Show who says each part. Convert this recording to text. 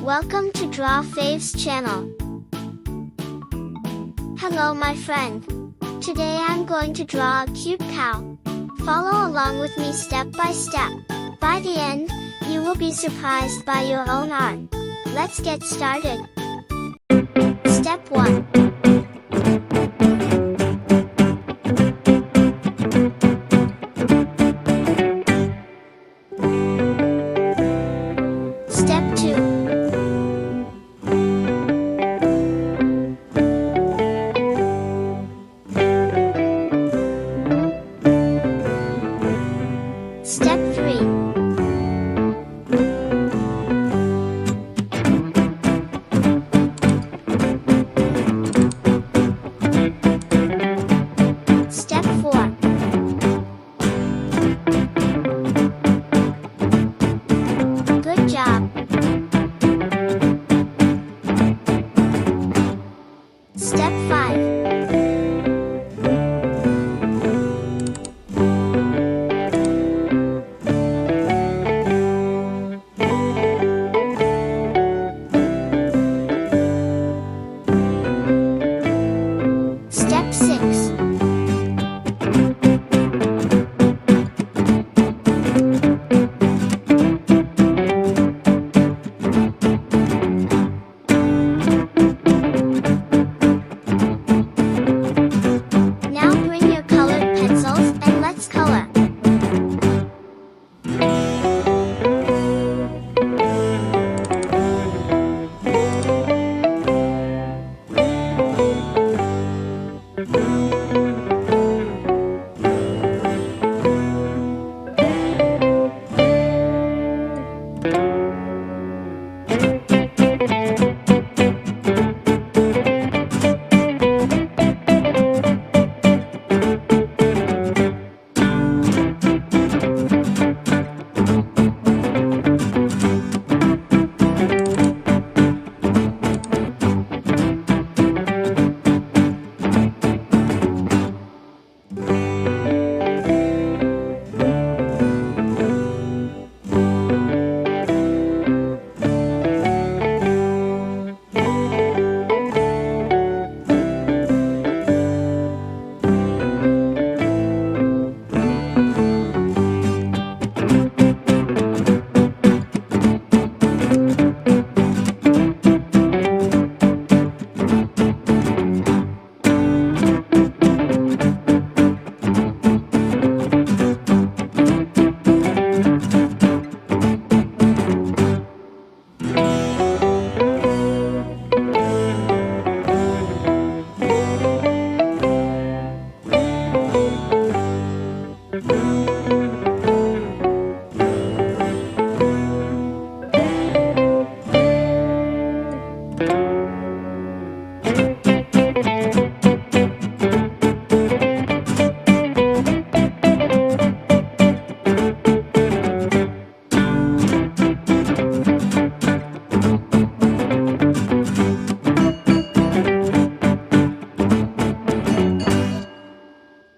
Speaker 1: Welcome to Draw Faves channel. Hello my friend. Today I'm going to draw a cute cow. Follow along with me step by step. By the end, you will be surprised by your own art. Let's get started. Step 1. Step 2.